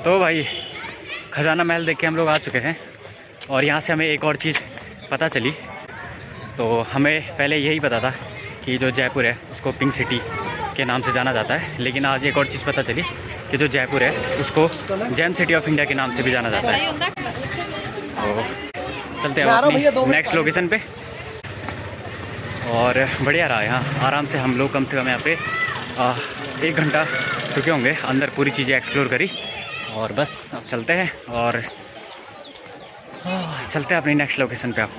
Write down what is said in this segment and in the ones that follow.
तो भाई खजाना महल देख के हम लोग आ चुके हैं और यहाँ से हमें एक और चीज़ पता चली। तो हमें पहले यही पता था कि जो जयपुर है उसको पिंक सिटी के नाम से जाना जाता है, लेकिन आज एक और चीज़ पता चली कि जो जयपुर है उसको जेम सिटी ऑफ इंडिया के नाम से भी जाना जाता है। तो चलते हैं अपनी नेक्स्ट लोकेशन पे। और बढ़िया रहा यहाँ, आराम से हम लोग कम से कम यहाँ पे 1 घंटा रुके होंगे, अंदर पूरी चीज़ें एक्सप्लोर करी। और बस अब चलते हैं और चलते हैं अपनी नेक्स्ट लोकेशन पे। आप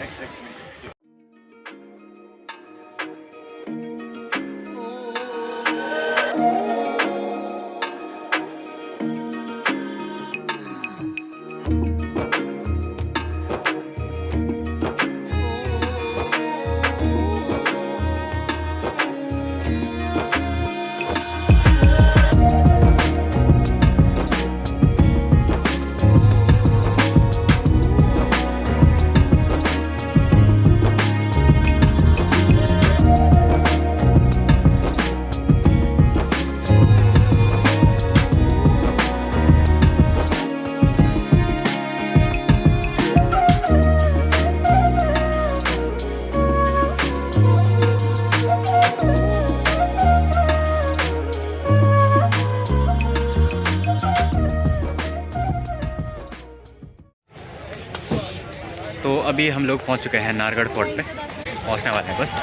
तो अभी हम लोग पहुंच चुके हैं नाहरगढ़ फोर्ट पे, पहुंचने वाले हैं बस।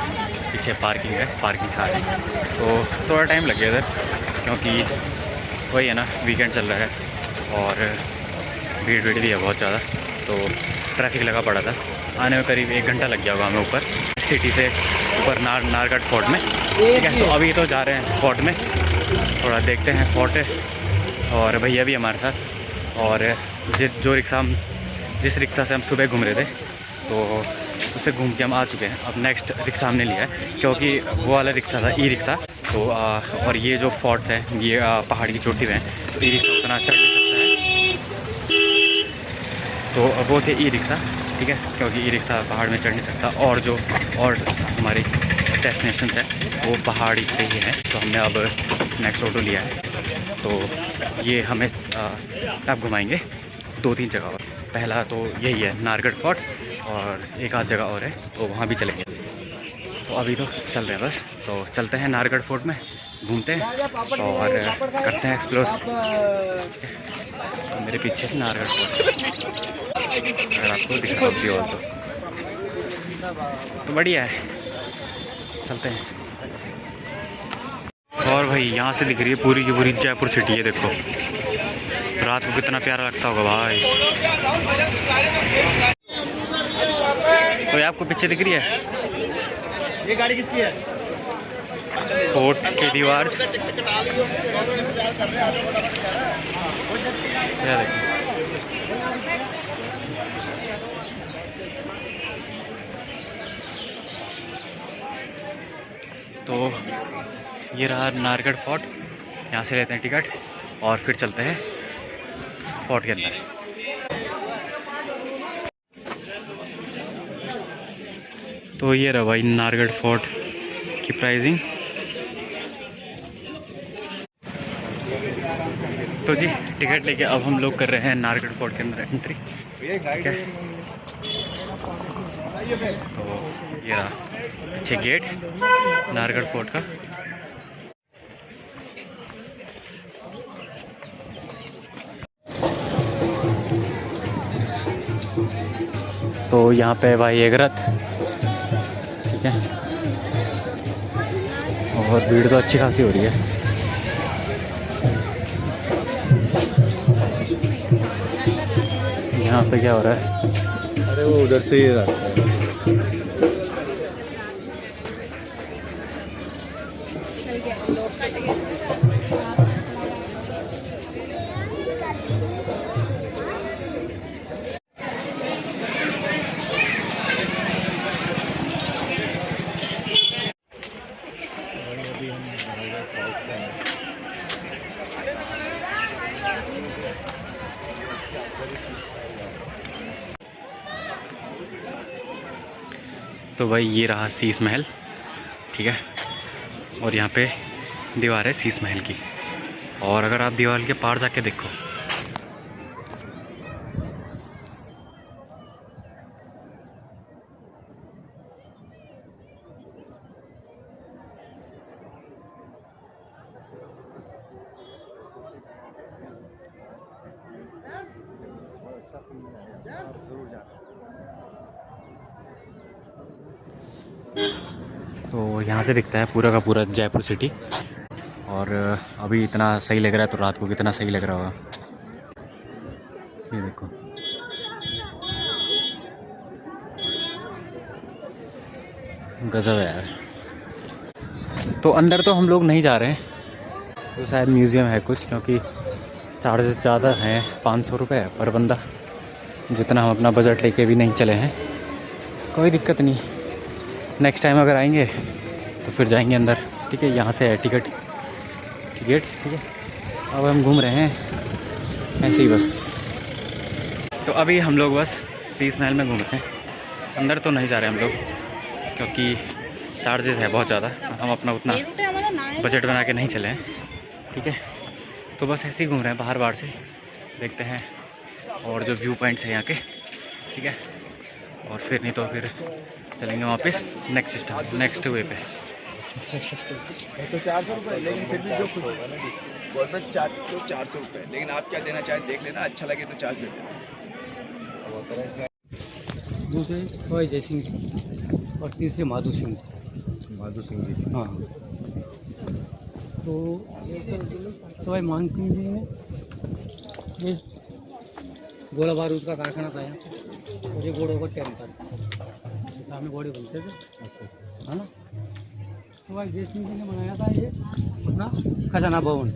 पीछे पार्किंग है, पार्किंग से आ रहे हैं तो थोड़ा टाइम लग गया इधर, क्योंकि वही है ना, वीकेंड चल रहा है और भीड़ भी है बहुत ज़्यादा, तो ट्रैफिक लगा पड़ा था। आने में करीब 1 घंटा लग गया होगा हमें ऊपर सिटी से ऊपर नाहरगढ़ फोर्ट में। ठीक है, तो अभी तो जा रहे हैं फोर्ट में, थोड़ा देखते हैं फोर्ट है। और भैया भी हमारे साथ, और जिस रिक्शा से हम सुबह घूम रहे थे तो उससे घूम के हम आ चुके हैं। अब नेक्स्ट रिक्शा हमने लिया है, क्योंकि वो वाला रिक्शा था ई रिक्शा। तो और ये जो फोर्ट्स हैं ये पहाड़ की चोटी में है, तो ई रिक्शा उतना चढ़ नहीं सकता है, तो वो थे ई रिक्शा। ठीक है, क्योंकि ई रिक्शा पहाड़ में चढ़ नहीं सकता, और जो और हमारी डेस्टिनेशन है वो पहाड़ी पे ही है। तो हमने अब नेक्स्ट ऑटो लिया है, तो ये हमें अब घुमाएंगे 2-3 जगह और। पहला तो यही है नाहरगढ़ फोर्ट, और एक आध जगह और है तो वहाँ भी चलेंगे। तो अभी तो चल रहे हैं बस, तो चलते हैं नाहरगढ़ फोर्ट में, घूमते हैं और करते हैं एक्सप्लोर। तो मेरे पीछे नाहरगढ़ फोर्ट, अगर आपको दिख रहा होगी और तो बढ़िया है, चलते हैं। और भाई यहाँ से दिख रही है पूरी की पूरी जयपुर सिटी है, देखो रात को कितना प्यारा लगता होगा भाई। तो ये आपको पीछे दिख रही है, ये गाड़ी किसकी है? फोर्ट की दीवार। तो ये रहा नाहरगढ़ फोर्ट, यहाँ से लेते हैं टिकट और फिर चलते हैं फोर्ट के अंदर। तो ये रहा भाई नाहरगढ़ फोर्ट की प्राइसिंग। तो जी टिकट लेके अब हम लोग कर रहे हैं नाहरगढ़ फोर्ट के अंदर एंट्री। ठीक है, तो ये रहा पीछे गेट नाहरगढ़ फोर्ट का। तो यहाँ पे भाई एक रथ, ठीक है, और भीड़ तो अच्छी खासी हो रही है। यहाँ पे क्या हो रहा है? अरे वो उधर से ही रास्ता है। तो भाई ये रहा शीश महल, ठीक है, और यहाँ पे दीवार है शीश महल की। और अगर आप दीवार के पार जाके देखो तो यहाँ से दिखता है पूरा का पूरा जयपुर सिटी। और अभी इतना सही लग रहा है तो रात को कितना सही लग रहा होगा, ये देखो। गजब है यार। तो अंदर तो हम लोग नहीं जा रहे हैं, तो शायद म्यूज़ियम है कुछ, क्योंकि चार्जेस ज़्यादा हैं, 500 रुपये पर बंदा, जितना हम अपना बजट लेके भी नहीं चले हैं। कोई दिक्कत नहीं, नेक्स्ट टाइम अगर आएंगे तो फिर जाएंगे अंदर। ठीक है, यहाँ से है टिकट्स। ठीक है, अब हम घूम रहे हैं ऐसे ही बस। तो अभी हम लोग बस शीश महल में घूम रहे हैं, अंदर तो नहीं जा रहे हम लोग, क्योंकि चार्जेस है बहुत ज़्यादा। हम अपना उतना बजट बना के नहीं चले हैं। ठीक है, तो बस ऐसे ही घूम रहे हैं बाहर से, देखते हैं और जो व्यू पॉइंट्स हैं यहाँ के। ठीक है, और फिर नहीं तो फिर चलेंगे वापस नेक्स्ट वे पे। तो 400 रुपये, लेकिन फिर भी जो खुश होगा ना गवर्नमेंट चार्ज तो 400 रुपये, लेकिन आप क्या देना चाहें देख लेना, अच्छा लगे तो चार्ज दे देना। दूसरे सवाई जय सिंह जी और तीसरे माधु सिंह जी। हाँ, तो सवाई मान सिंह जी ने ये गोला बारूद का कारखाना था यहाँ, और ये घोड़ों का टेंट था, सामने घोड़े बनते थे, है ना। सवाई जय सिंह जी ने बनाया था ये अपना खजाना भवन,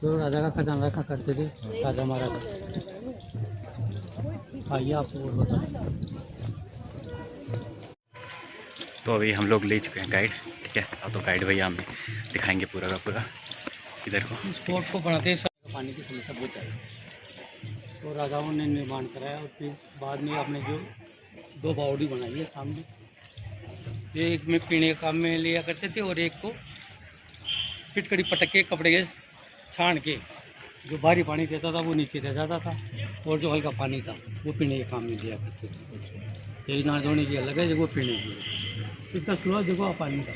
तो राजा का खजाना रखा करते थे राजा महाराजा। आइए आपको और बताएं। तो अभी हम लोग ले चुके हैं गाइड। ठीक है, अब तो गाइड भैया हमें दिखाएंगे पूरा का पूरा इधर को। इस फोर्ट को बनाते समय पानी की समस्या बहुत ज़्यादा, तो राजाओं ने निर्माण कराया, और फिर बाद में आपने जो 2 बावड़ी बनाई है सामने, एक में पीने के काम में लिया करते थे, और एक को फिटकड़ी पटक के कपड़े के छान के जो भारी पानी देता था वो नीचे रह जाता था, और जो हल्का पानी था वो पीने के काम में लिया करते थे। यही ना धोने की अलग है, वो पीने की। इसका स्रोत देखो आप पानी का,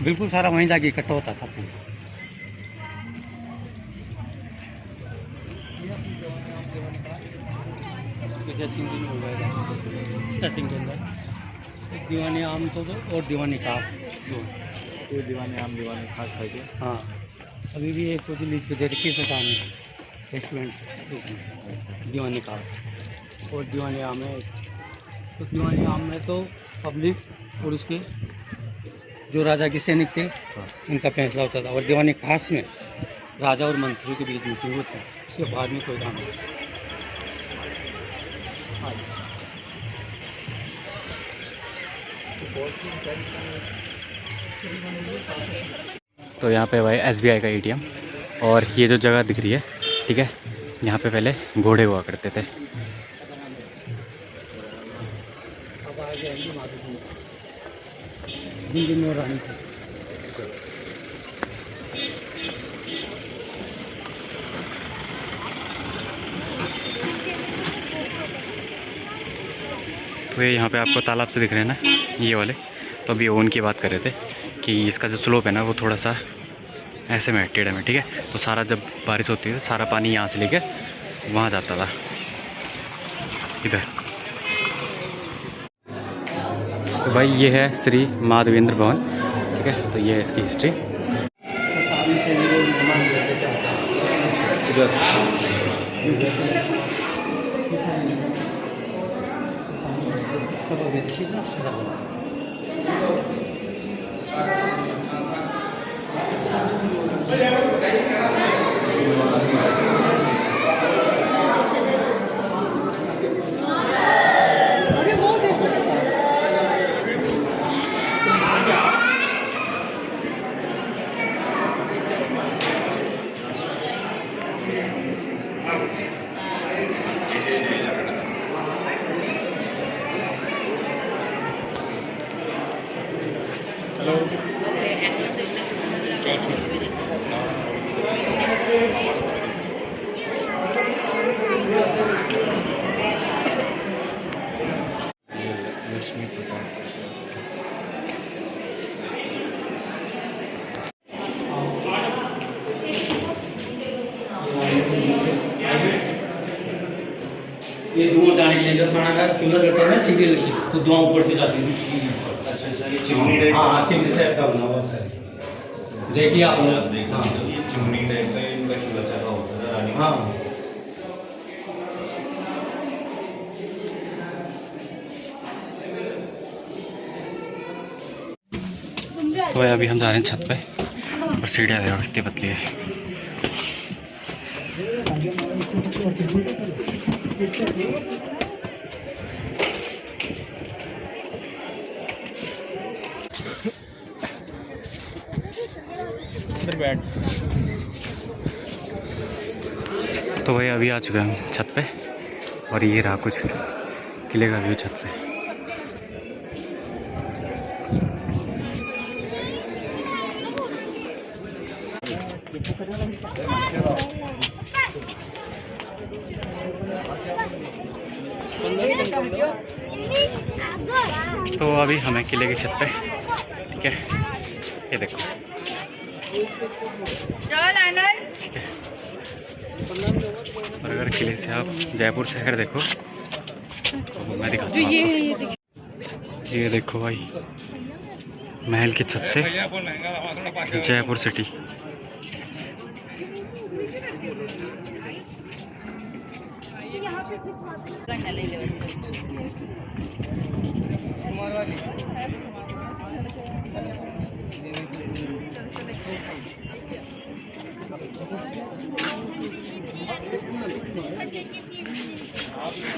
बिल्कुल सारा वहीं जाके इकट्ठा होता था पूरा। स्टार्टिंग के अंदर दीवानी आम तो और दीवानी खास दो, दीवाने आम दीवाने खास खाइए। हाँ, अभी भी एक तो लीज पे दे रखी है सरकार ने रेस्टोरेंट, दीवानी खास और दीवानी आम है। तो दीवानी आम में तो पब्लिक और उसके जो राजा के सैनिक थे उनका फैसला होता था, और दीवानी खास में राजा और मंत्रियों के बीच मीटिंग होती है, उसके बाद में कोई काम नहीं। तो यहाँ पे भाई SBI का ATM, और ये जो जगह दिख रही है, ठीक है, यहाँ पे पहले घोड़े हुआ करते थे। अब आ जाएंगे माधु सिंह जिनकी रानी थी। तो ये यहाँ पे आपको तालाब से दिख रहे हैं ना ये वाले, तो अभी ओन की बात कर रहे थे कि इसका जो स्लोप है ना वो थोड़ा सा ऐसे में टेढ़े में। ठीक है, तो सारा जब बारिश होती है तो सारा पानी यहाँ से लेके वहाँ जाता था इधर। तो भाई ये है श्री माधवेंद्र भवन। ठीक है, तो ये है इसकी हिस्ट्री। ये धुआं जाने के लिए जब खाना का चूल्हा रहता है ना, सीढ़ी लगी तो धुआं ऊपर से जाती है। चिमनी टाइप हाँ चिमनी टाइप का बना हुआ सर, देखिए आप लोग। हाँ ये चिमनी टाइप का इनका चूल्हा चाका होता है रानी। हाँ तो भाई अभी हम जा रहे हैं छत पे और सीढ़ियाँ देखो कितनी पतली है। इधर बैठ। तो भाई अभी आ चुके हैं हम छत पे और ये रहा कुछ किले का व्यू छत से। तो अभी हमें किले की छत पे, ठीक है, ये देखो, चल आनंद। ठीक है। और अगर किले से आप जयपुर शहर देखो तो मैं दिखाता हूँ। ये देखो भाई महल की छत से जयपुर सिटी।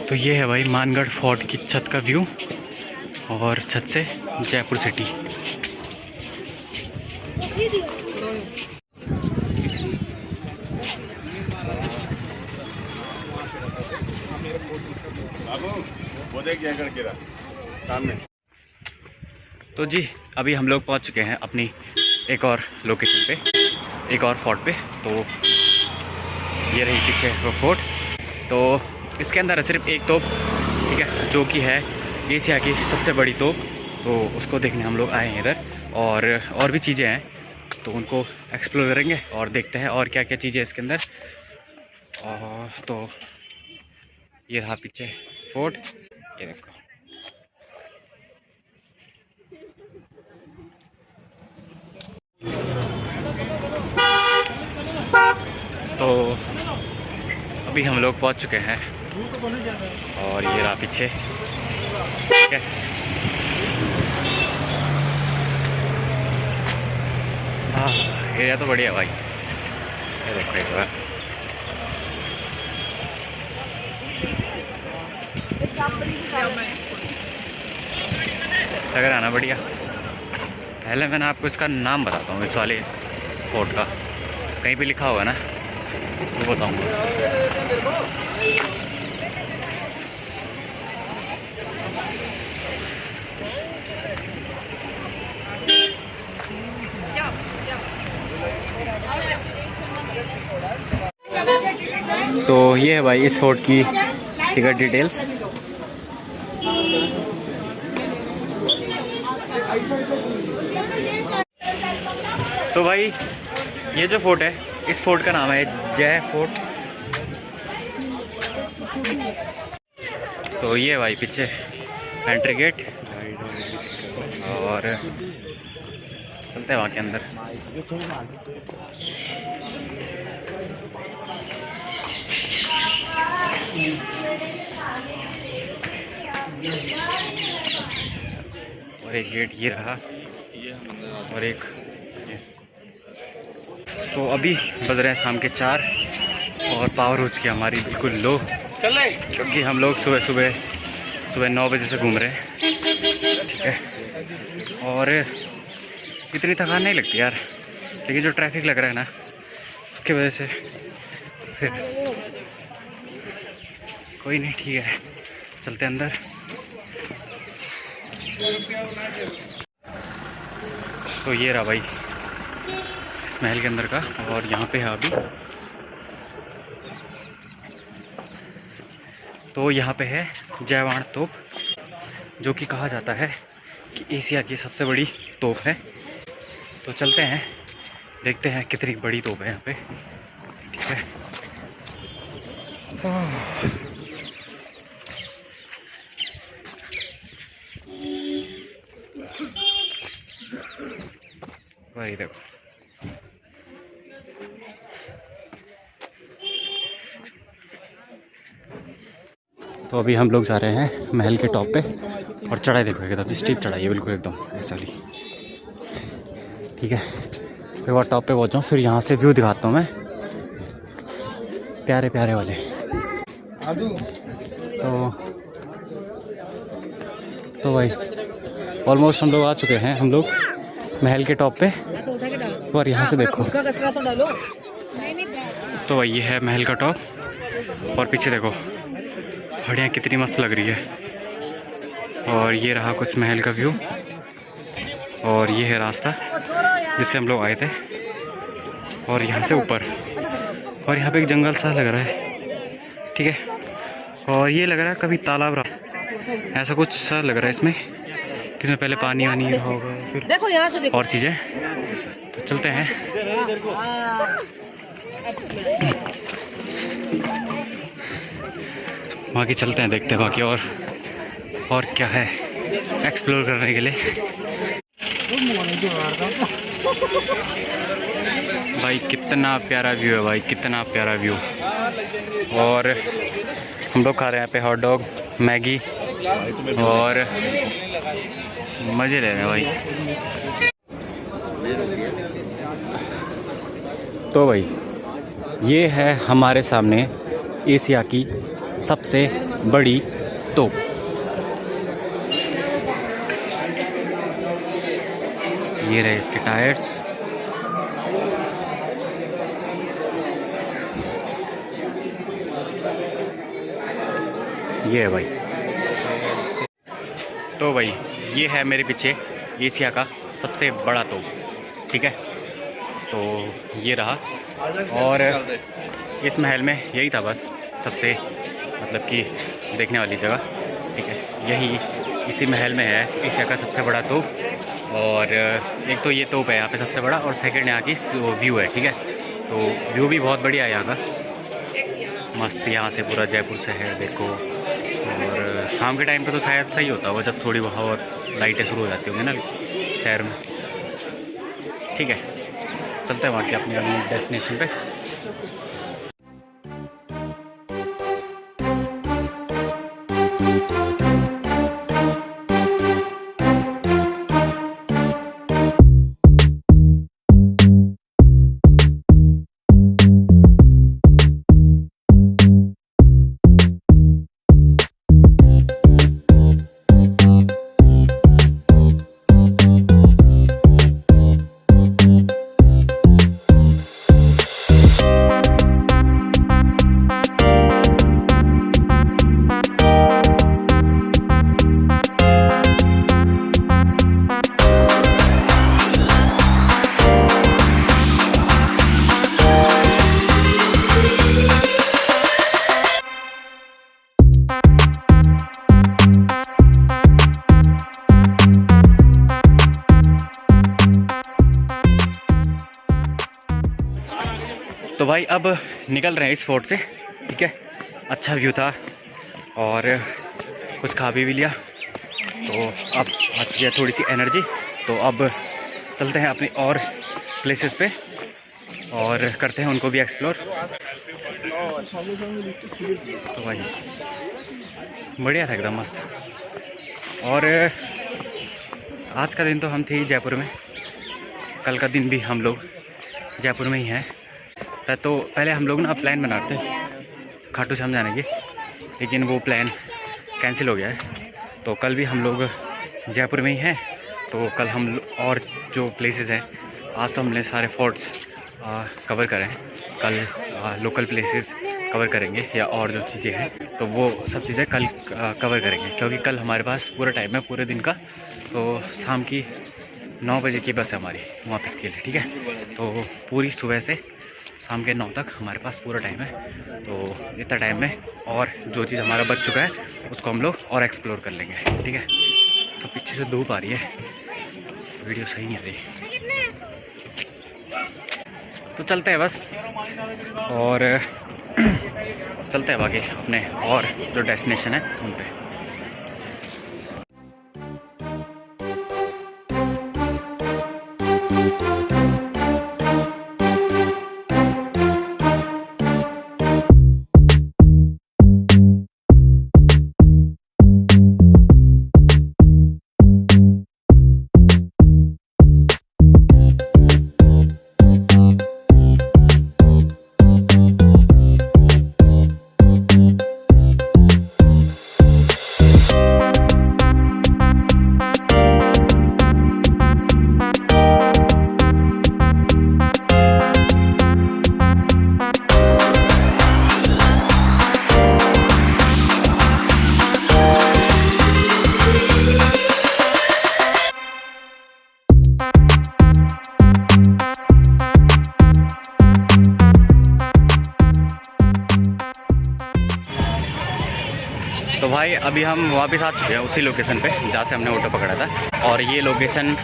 तो ये है भाई मानगढ़ फोर्ट की छत का व्यू और छत से जयपुर सिटी। वो देख क्या करके रहा सामने। तो जी अभी हम लोग पहुंच चुके हैं अपनी एक और लोकेशन पे, एक और फोर्ट पे। तो ये रही पीछे वो फोर्ट। तो इसके अंदर है सिर्फ एक तोप, ठीक है, जो कि है एशिया की सबसे बड़ी तोप। तो उसको देखने हम लोग आए हैं इधर, और भी चीज़ें हैं तो उनको एक्सप्लोर करेंगे और देखते हैं और क्या क्या चीज़ें इसके अंदर। तो ये रहा पीछे फोर्ट, ये देखो। तो अभी हम लोग पहुंच चुके हैं और ये रहा पीछे, ठीक है। हाँ एरिया तो बढ़िया भाई, ये देखो एक बार। लग रहा है ना बढ़िया। पहले मैंने आपको इसका नाम बताता हूँ, इस वाले फोर्ट का कहीं पे लिखा होगा ना वो बताऊँगा। तो ये है भाई इस फोर्ट की टिकट डिटेल्स। तो भाई ये जो फोर्ट है, इस फोर्ट का नाम है जय फोर्ट। तो ये भाई पीछे एंट्री गेट और चलते हैं वहाँ के अंदर। और एक गेट ये रहा और एक ये। तो अभी बज रहे हैं शाम के 4 और पावर हो चुकी है हमारी बिल्कुल लो, क्योंकि हम लोग सुबह 9 बजे से घूम रहे हैं, ठीक है। और इतनी थकान नहीं लगती यार, लेकिन जो ट्रैफिक लग रहा है ना उसकी वजह से फिर कोई नहीं, ठीक है, चलते अंदर। तो ये रहा भाई इस महल के अंदर का, और यहाँ पे है अभी। तो यहाँ पे है जयवाण तोप, जो कि कहा जाता है कि एशिया की सबसे बड़ी तोप है। तो चलते हैं, देखते हैं कितनी बड़ी तोप है यहाँ पे, ठीक है। और ये देखो तो अभी हम लोग जा रहे हैं महल के टॉप पे और चढ़ाई देखो एकदम स्टीप चढ़ाई है बिल्कुल एकदम ऐसा वाली। ठीक है फिर वो टॉप पे पहुँचाऊँ फिर यहाँ से व्यू दिखाता हूँ मैं प्यारे प्यारे वाले। तो भाई ऑलमोस्ट हम लोग आ चुके हैं हम लोग महल के टॉप पे और यहाँ से देखो तो भाई ये है महल का टॉप और पीछे देखो हड़ियाँ कितनी मस्त लग रही है और ये रहा कुछ महल का व्यू और ये है रास्ता जिससे हम लोग आए थे और यहाँ से ऊपर और यहाँ पे एक जंगल सा लग रहा है। ठीक है और ये लग रहा है कभी तालाब रहा ऐसा कुछ सा लग रहा है इसमें किसमें पहले पानी वानी रहा होगा फिर देखो यहाँ से देखो और चीज़ें। तो चलते हैं बाकी चलते हैं देखते हैं बाकी और क्या है एक्सप्लोर करने के लिए। भाई कितना प्यारा व्यू है भाई कितना प्यारा व्यू और हम लोग खा रहे हैं यहाँ पे हॉट डॉग मैगी और मज़े ले रहे हैं भाई। तो भाई ये है हमारे सामने एशिया की सबसे बड़ी तोप। ये रहे इसके टायर्स ये है भाई। तो भाई ये है मेरे पीछे एशिया का सबसे बड़ा तोप। ठीक है तो ये रहा और इस महल में यही था बस सबसे मतलब कि देखने वाली जगह। ठीक है यही इसी महल में है एशिया का सबसे बड़ा तोप और एक तो ये तोप है यहाँ पे सबसे बड़ा और सेकंड यहाँ की व्यू है। ठीक है तो व्यू भी बहुत बढ़िया है यहाँ का मस्त यहाँ से पूरा जयपुर शहर देखो और शाम के टाइम पे तो शायद सही होता होगा जब थोड़ी बहुत लाइटें शुरू हो जाती होंगी ना शहर में। ठीक है चलते हैं वहाँ के अपनी डेस्टिनेशन पे। तो भाई अब निकल रहे हैं इस फोर्ट से। ठीक है अच्छा व्यू था और कुछ खा भी लिया तो अब आ चुकी है थोड़ी सी एनर्जी। तो अब चलते हैं अपनी और प्लेसेस पे और करते हैं उनको भी एक्सप्लोर। तो भाई बढ़िया था एकदम मस्त। और आज का दिन तो हम थे ही जयपुर में, कल का दिन भी हम लोग जयपुर में ही हैं। तो पहले हम लोग ना प्लान बनाते खाटू श्याम जाने की, लेकिन वो प्लान कैंसिल हो गया है। तो कल भी हम लोग जयपुर में ही हैं। तो कल हम और जो प्लेसेस हैं, आज तो हमने सारे फोर्ट्स कवर करें, कल लोकल प्लेसेस कवर करेंगे या और जो चीज़ें हैं तो वो सब चीज़ें कल कवर करेंगे, क्योंकि कल हमारे पास पूरा टाइम है पूरे दिन का। तो शाम की 9 बजे की बस है हमारी वापस के लिए। ठीक है तो पूरी सुबह से शाम के 9 तक हमारे पास पूरा टाइम है। तो इतना टाइम में और जो चीज़ हमारा बच चुका है उसको हम लोग और एक्सप्लोर कर लेंगे। ठीक है तो पीछे से धूप आ रही है, वीडियो सही नहीं आ रही, तो चलते हैं बस और चलते हैं बाकी अपने और जो डेस्टिनेशन है उन पे। तो भाई अभी हम वापस आ चुके हैं उसी लोकेशन पे जहाँ से हमने ऑटो पकड़ा था, और ये लोकेशन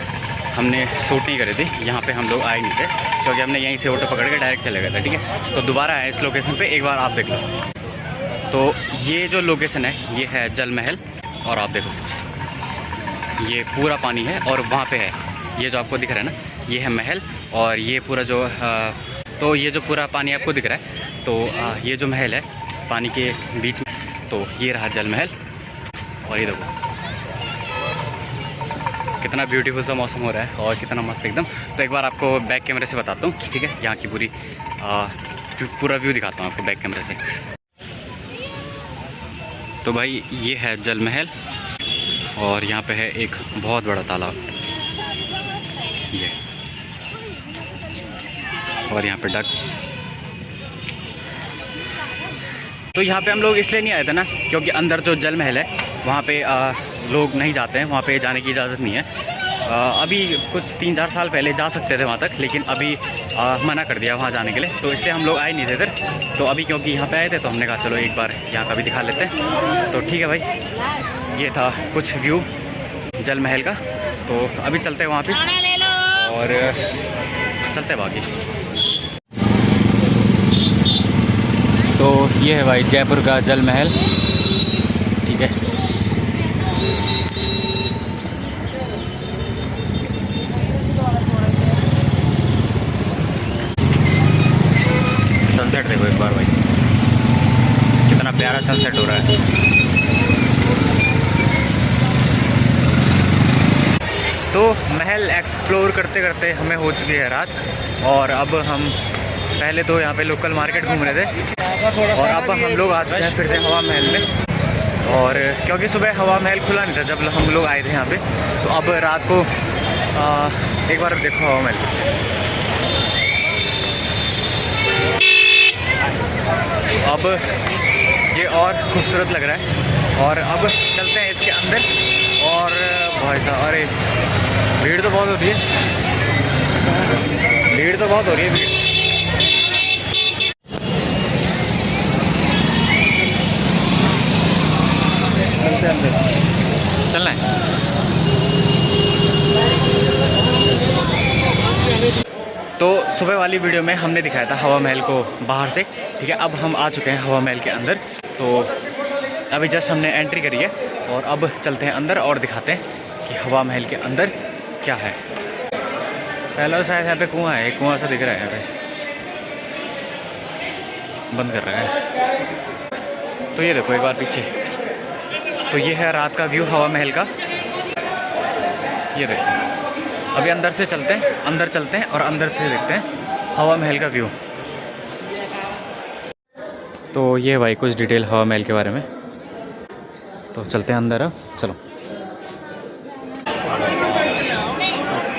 हमने शूट नहीं करी थी, यहाँ पे हम लोग आए नहीं थे क्योंकि हमने यहीं से ऑटो पकड़ के डायरेक्ट चले गए थे। ठीक है, तो दोबारा आए इस लोकेशन पे, एक बार आप देख लो। तो ये जो लोकेशन है ये है जल महल, और आप देखो पीछे ये पूरा पानी है, और वहाँ पे है ये जो आपको दिख रहा है ना, ये है महल, और ये पूरा जो तो ये जो पूरा पानी आपको दिख रहा है, तो ये जो महल है पानी के बीच में, तो ये रहा जल महल। और ये देखो कितना ब्यूटीफुल सा मौसम हो रहा है और कितना मस्त एकदम। तो एक बार आपको बैक कैमरे से बताता हूँ, ठीक है, यहाँ की पूरा व्यू दिखाता हूँ आपको बैक कैमरे से। तो भाई ये है जल महल, और यहाँ पे है एक बहुत बड़ा तालाब, ये, और यहाँ पे डक्स। तो यहाँ पे हम लोग इसलिए नहीं आए थे ना, क्योंकि अंदर जो जल महल है वहाँ पे लोग नहीं जाते हैं, वहाँ पे जाने की इजाज़त नहीं है। अभी कुछ 3-4 साल पहले जा सकते थे वहाँ तक, लेकिन अभी मना कर दिया वहाँ जाने के लिए, तो इसलिए हम लोग आए नहीं थे इधर। तो अभी क्योंकि यहाँ पे आए थे तो हमने कहा चलो एक बार यहाँ का भी दिखा लेते हैं। तो ठीक है भाई, ये था कुछ व्यू जल महल का। तो अभी चलते हैं वापस और चलते हैं बाकी। तो ये है भाई जयपुर का जल महल, ठीक है। सनसेट देखो एक बार भाई, कितना प्यारा सनसेट हो रहा है। तो महल एक्सप्लोर करते करते हमें हो चुकी है रात, और अब हम पहले तो यहाँ पे लोकल मार्केट घूम रहे थे, और अब हम लोग आ चुके हैं फिर से हवा महल में। और क्योंकि सुबह हवा महल खुला नहीं था जब हम लोग आए थे यहाँ पे, तो अब रात को एक बार देखो हवा महल पीछे। अब ये और खूबसूरत लग रहा है, और अब चलते हैं इसके अंदर। और भाई साहब, अरे भीड़ तो बहुत होती है, भीड़ तो बहुत हो रही है, भीड़। चलना है। तो सुबह वाली वीडियो में हमने दिखाया था हवा महल को बाहर से, ठीक है। अब हम आ चुके हैं हवा महल के अंदर, तो अभी जस्ट हमने एंट्री करी है, और अब चलते हैं अंदर और दिखाते हैं कि हवा महल के अंदर क्या है। पहला तो शायद यहाँ पे कुआं है, कुआं सा दिख रहा है, यहाँ पे बंद कर रहा है। तो ये देखो एक बार पीछे, तो ये है रात का व्यू हवा महल का, ये देखो। अभी अंदर से चलते हैं, अंदर चलते हैं और अंदर से देखते हैं हवा महल का व्यू। तो ये भाई कुछ डिटेल हवा महल के बारे में। तो चलते हैं अंदर, अब चलो।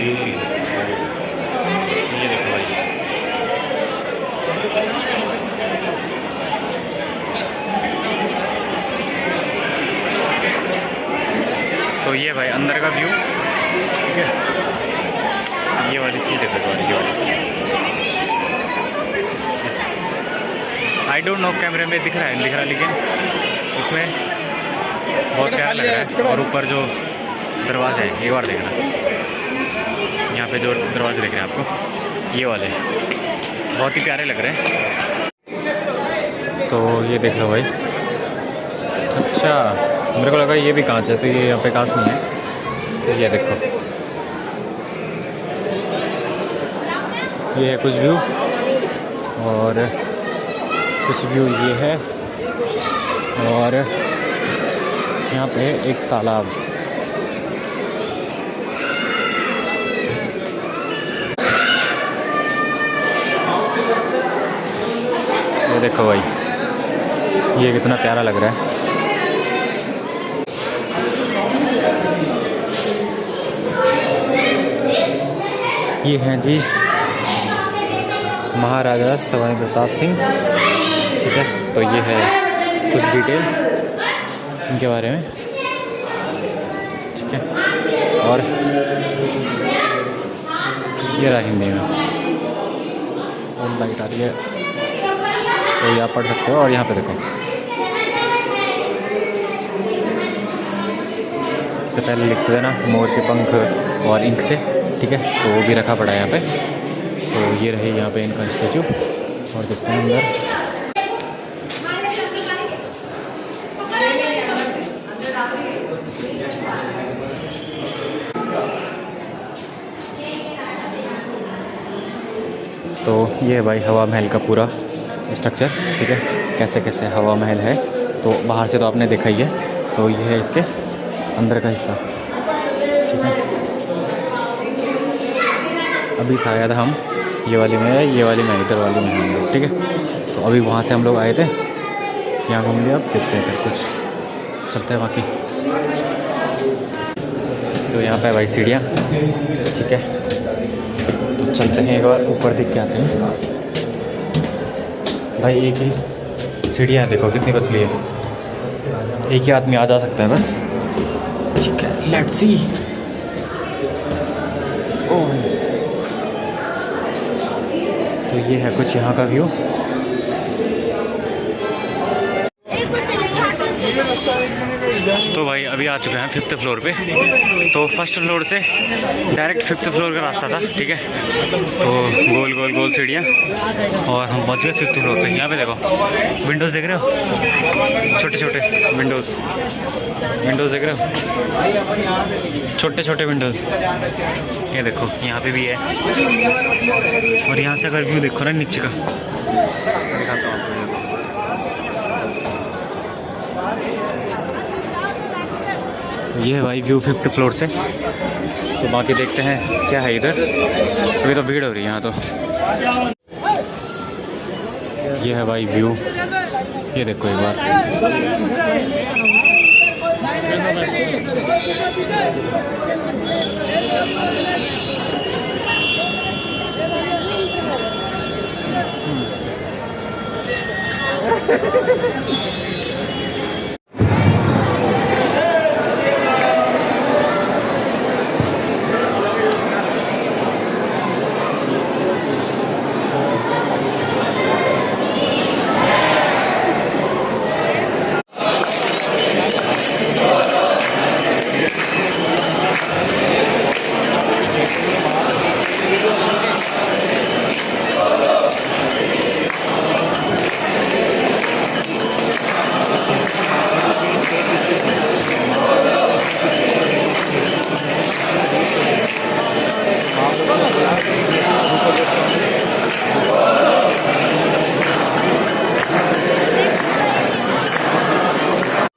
ये देखो भाई, तो ये भाई अंदर का व्यू, ठीक है। ये वाली चीज़ देखो, ये वाली आई डोंट नो कैमरे में दिख रहा है, दिख रहा, लेकिन इसमें बहुत प्यारा लग रहा है। और ऊपर जो दरवाजा है, एक बार देखना, यहाँ पे जो दरवाजे दिख रहे हैं आपको, ये वाले बहुत ही प्यारे लग रहे हैं। तो ये देख लो भाई, अच्छा मेरे को लगा ये भी कांच है, तो ये यहाँ पे कांच नहीं है। तो ये देखो, ये है कुछ व्यू, और कुछ व्यू ये है, और यहाँ पे एक तालाब। ये देखो भाई, ये कितना प्यारा लग रहा है। ये हैं जी महाराजा सवाई प्रताप सिंह, ठीक है। तो ये है कुछ डिटेल इनके बारे में, ठीक है। और ये रहा हिंदी में, और लाइट आ रही है, तो ये आप पढ़ सकते हो। और यहाँ पे देखो, सबसे पहले लिखते थे ना मोर के पंख और इंक से, ठीक है, तो वो भी रखा पड़ा है यहाँ पे। तो ये रही यहाँ पे इनका स्टैचू, और देखते हैं अंदर। तो ये है भाई हवा महल का पूरा स्ट्रक्चर, ठीक है, कैसे कैसे हवा महल है। तो बाहर से तो आपने देखा ही है, तो ये है इसके अंदर का हिस्सा, ठीक है। अभी शायद हम ये वाली में है, ये वाली में, इधर वाली में हम लोग, ठीक है। तो अभी वहाँ से हम लोग आए थे, यहाँ घूम लिया, अब देखते हैं फिर कुछ, चलते हैं बाकी। तो यहाँ पे भाई सीढ़ियाँ, ठीक है, तो चलते हैं एक बार ऊपर दिख के आते हैं। भाई एक ही सीढ़ियाँ देखो कितनी पतली है, एक ही आदमी आ जा सकता है बस, ठीक है। Let's see. ओह, तो ये है कुछ यहाँ का व्यू। तो भाई अभी आ चुके हैं 5th फ्लोर पे। तो फर्स्ट फ्लोर से डायरेक्ट 5th फ्लोर का रास्ता था, ठीक है। तो गोल गोल गोल सीढ़ियाँ, और हम पहुँच गए 5th फ्लोर पे। यहाँ पे देखो विंडोज़ देख रहे हो, छोटे छोटे विंडोज़ देख रहे हो, छोटे छोटे विंडोज़, ये देखो यहाँ पे भी है। और यहाँ से अगर व्यू देखो ना नीचे का, दिखाता हूँ आपको। तो ये है भाई व्यू 5th फ्लोर से। तो बाकी देखते हैं क्या है इधर, अभी तो भीड़ हो रही है यहाँ। तो ये है भाई व्यू, ये देखो एक बार।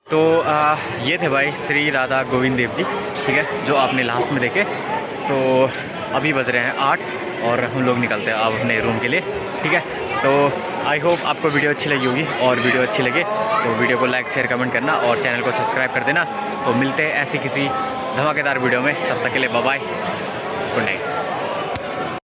तो ये थे भाई श्री राधा गोविंद देव जी, ठीक है, जो आपने लास्ट में देखे। तो अभी बज रहे हैं 8 और हम लोग निकलते हैं अब अपने रूम के लिए, ठीक है। तो आई होप आपको वीडियो अच्छी लगी होगी, और वीडियो अच्छी लगे तो वीडियो को लाइक शेयर कमेंट करना और चैनल को सब्सक्राइब कर देना। तो मिलते हैं ऐसी किसी धमाकेदार वीडियो में, तब तक के लिए बाय बाय, गुड नाइट।